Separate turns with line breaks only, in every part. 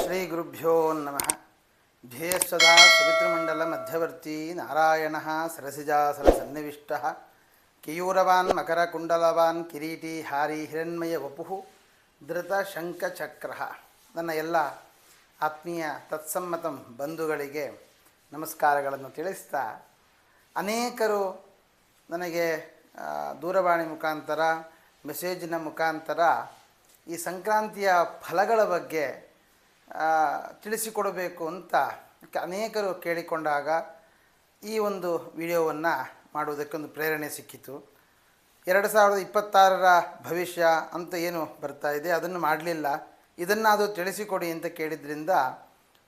ಶ್ರೀ ಗುರುಭ್ಯೋ ನಮಃ. ಧ್ಯೇಯಸ್ವದಾ ಸವಿತೃಮಂಡಲ ಮಧ್ಯವರ್ತಿ ನಾರಾಯಣ ಸರಸಿಜಾಸನ ಸನ್ನಿವಿಷ್ಟ ಕೇಯೂರವಾನ್ ಮಕರಕುಂಡಲವಾನ್ ಕಿರೀಟಿ ಹಾರಿ ಹಿರಣ್ಮಯ ವಪು ಧೃತ ಶಂಖಚಕ್ರ. ನನ್ನ ಎಲ್ಲ ಆತ್ಮೀಯ ತತ್ಸಮ್ಮತಂ ಬಂಧುಗಳಿಗೆ ನಮಸ್ಕಾರಗಳನ್ನು ತಿಳಿಸ್ತಾ, ಅನೇಕರು ನನಗೆ ದೂರವಾಣಿ ಮುಖಾಂತರ ಮೆಸೇಜಿನ ಮುಖಾಂತರ ಈ ಸಂಕ್ರಾಂತಿಯ ಫಲಗಳ ಬಗ್ಗೆ ತಿಳಿಸಿಕೊಡಬೇಕು ಅಂತ ಅನೇಕರು ಕೇಳಿಕೊಂಡಾಗ ಈ ಒಂದು ವಿಡಿಯೋವನ್ನು ಮಾಡುವುದಕ್ಕೊಂದು ಪ್ರೇರಣೆ ಸಿಕ್ಕಿತು. 2026 ಭವಿಷ್ಯ ಅಂತ ಏನು ಬರ್ತಾ ಇದೆ ಅದನ್ನು ಮಾಡಲಿಲ್ಲ, ಇದನ್ನಾದರೂ ತಿಳಿಸಿಕೊಡಿ ಅಂತ ಕೇಳಿದ್ರಿಂದ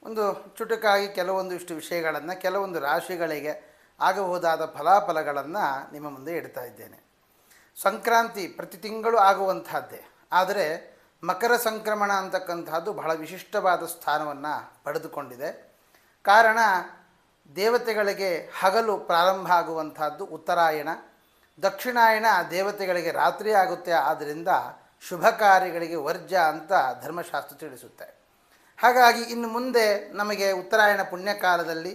ಒಂದು ಚುಟುಕಾಗಿ ಕೆಲವೊಂದಿಷ್ಟು ವಿಷಯಗಳನ್ನು, ಕೆಲವೊಂದು ರಾಶಿಗಳಿಗೆ ಆಗಬಹುದಾದ ಫಲಾಫಲಗಳನ್ನು ನಿಮ್ಮ ಮುಂದೆ ಇಡ್ತಾ ಇದ್ದೇನೆ. ಸಂಕ್ರಾಂತಿ ಪ್ರತಿ ತಿಂಗಳು ಆಗುವಂತಹದ್ದೇ, ಆದರೆ ಮಕರ ಸಂಕ್ರಮಣ ಅಂತಕ್ಕಂಥದ್ದು ಬಹಳ ವಿಶಿಷ್ಟವಾದ ಸ್ಥಾನವನ್ನು ಪಡೆದುಕೊಂಡಿದೆ. ಕಾರಣ, ದೇವತೆಗಳಿಗೆ ಹಗಲು ಪ್ರಾರಂಭ ಆಗುವಂತಹದ್ದು ಉತ್ತರಾಯಣ, ದಕ್ಷಿಣಾಯಣ ದೇವತೆಗಳಿಗೆ ರಾತ್ರಿ ಆಗುತ್ತೆ. ಆದ್ದರಿಂದ ಶುಭ ಕಾರ್ಯಗಳಿಗೆ ವರ್ಜ್ಯ ಅಂತ ಧರ್ಮಶಾಸ್ತ್ರ ತಿಳಿಸುತ್ತೆ. ಹಾಗಾಗಿ ಇನ್ನು ಮುಂದೆ ನಮಗೆ ಉತ್ತರಾಯಣ ಪುಣ್ಯಕಾಲದಲ್ಲಿ,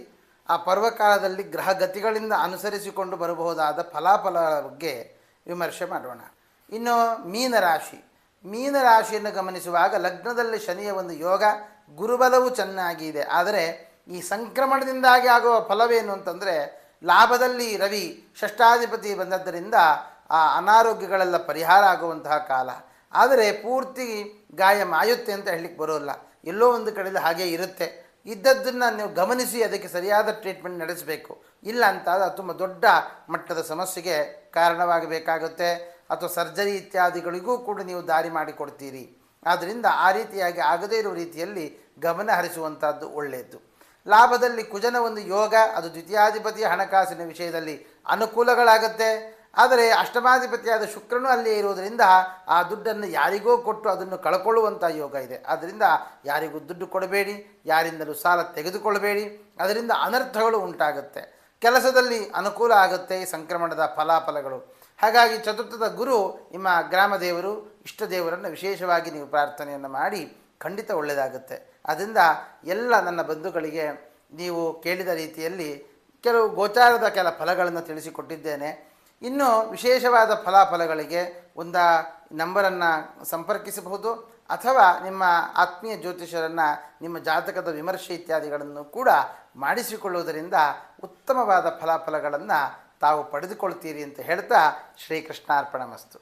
ಆ ಪರ್ವಕಾಲದಲ್ಲಿ ಗ್ರಹಗತಿಗಳಿಂದ ಅನುಸರಿಸಿಕೊಂಡು ಬರಬಹುದಾದ ಫಲಾಫಲಗಳ ಬಗ್ಗೆ ವಿಮರ್ಶೆ ಮಾಡೋಣ. ಇನ್ನು ಮೀನರಾಶಿಯನ್ನು ಗಮನಿಸುವಾಗ ಲಗ್ನದಲ್ಲಿ ಶನಿಯ ಒಂದು ಯೋಗ, ಗುರುಬಲವು ಚೆನ್ನಾಗಿದೆ. ಆದರೆ ಈ ಸಂಕ್ರಮಣದಿಂದಾಗಿ ಆಗುವ ಫಲವೇನು ಅಂತಂದರೆ, ಲಾಭದಲ್ಲಿ ರವಿ ಷಷ್ಠಾಧಿಪತಿ ಬಂದದ್ದರಿಂದ ಆ ಅನಾರೋಗ್ಯಗಳೆಲ್ಲ ಪರಿಹಾರ ಆಗುವಂತಹ ಕಾಲ. ಆದರೆ ಪೂರ್ತಿ ಗಾಯ ಮಾಯುತ್ತೆ ಅಂತ ಹೇಳಲಿಕ್ಕೆ ಬರೋಲ್ಲ, ಎಲ್ಲೋ ಒಂದು ಕಡೆಯಲ್ಲಿ ಹಾಗೆ ಇರುತ್ತೆ. ಇದ್ದದ್ದನ್ನು ನೀವು ಗಮನಿಸಿ ಅದಕ್ಕೆ ಸರಿಯಾದ ಟ್ರೀಟ್ಮೆಂಟ್ ನಡೆಸಬೇಕು. ಇಲ್ಲ ಅಂತ ಅದು ತುಂಬ ದೊಡ್ಡ ಮಟ್ಟದ ಸಮಸ್ಯೆಗೆ ಕಾರಣವಾಗಬೇಕಾಗುತ್ತೆ, ಅಥವಾ ಸರ್ಜರಿ ಇತ್ಯಾದಿಗಳಿಗೂ ಕೂಡ ನೀವು ದಾರಿ ಮಾಡಿಕೊಡ್ತೀರಿ. ಆದ್ದರಿಂದ ಆ ರೀತಿಯಾಗಿ ಆಗದೇ ಇರುವ ರೀತಿಯಲ್ಲಿ ಗಮನ ಹರಿಸುವಂಥದ್ದು ಒಳ್ಳೆಯದು. ಲಾಭದಲ್ಲಿ ಕುಜನ ಒಂದು ಯೋಗ, ಅದು ದ್ವಿತೀಯಾಧಿಪತಿಯ ಹಣಕಾಸಿನ ವಿಷಯದಲ್ಲಿ ಅನುಕೂಲಗಳಾಗುತ್ತೆ. ಆದರೆ ಅಷ್ಟಮಾಧಿಪತಿಯಾದ ಶುಕ್ರನು ಅಲ್ಲಿಯೇ ಇರುವುದರಿಂದ ಆ ದುಡ್ಡನ್ನು ಯಾರಿಗೋ ಕೊಟ್ಟು ಅದನ್ನು ಕಳ್ಕೊಳ್ಳುವಂಥ ಯೋಗ ಇದೆ. ಆದ್ದರಿಂದ ಯಾರಿಗೂ ದುಡ್ಡು ಕೊಡಬೇಡಿ, ಯಾರಿಂದಲೂ ಸಾಲ ತೆಗೆದುಕೊಳ್ಳಬೇಡಿ, ಅದರಿಂದ ಅನರ್ಥಗಳು ಉಂಟಾಗುತ್ತೆ. ಕೆಲಸದಲ್ಲಿ ಅನುಕೂಲ ಆಗುತ್ತೆ ಈ ಸಂಕ್ರಮಣದ ಫಲಾಫಲಗಳು. ಹಾಗಾಗಿ ಚತುರ್ಥದ ಗುರು ನಿಮ್ಮ ಗ್ರಾಮ ದೇವರು, ಇಷ್ಟ ದೇವರನ್ನು ವಿಶೇಷವಾಗಿ ನೀವು ಪ್ರಾರ್ಥನೆಯನ್ನು ಮಾಡಿ ಖಂಡಿತ ಒಳ್ಳೆಯದಾಗುತ್ತೆ. ಅದರಿಂದ ಎಲ್ಲ ನನ್ನ ಬಂಧುಗಳಿಗೆ ನೀವು ಕೇಳಿದ ರೀತಿಯಲ್ಲಿ ಕೆಲವು ಗೋಚಾರದ ಕೆಲ ಫಲಗಳನ್ನು ತಿಳಿಸಿಕೊಟ್ಟಿದ್ದೇನೆ. ಇನ್ನು ವಿಶೇಷವಾದ ಫಲಾಫಲಗಳಿಗೆ ಒಂದು ನಂಬರನ್ನು ಸಂಪರ್ಕಿಸಬಹುದು, ಅಥವಾ ನಿಮ್ಮ ಆತ್ಮೀಯ ಜ್ಯೋತಿಷರನ್ನು ನಿಮ್ಮ ಜಾತಕದ ವಿಮರ್ಶೆ ಇತ್ಯಾದಿಗಳನ್ನು ಕೂಡ ಮಾಡಿಸಿಕೊಳ್ಳುವುದರಿಂದ ಉತ್ತಮವಾದ ಫಲಾಫಲಗಳನ್ನು ತಾವು ಪಡೆದುಕೊಳ್ತೀರಿ ಅಂತ ಹೇಳ್ತಾ ಶ್ರೀಕೃಷ್ಣಾರ್ಪಣಮಸ್ತು.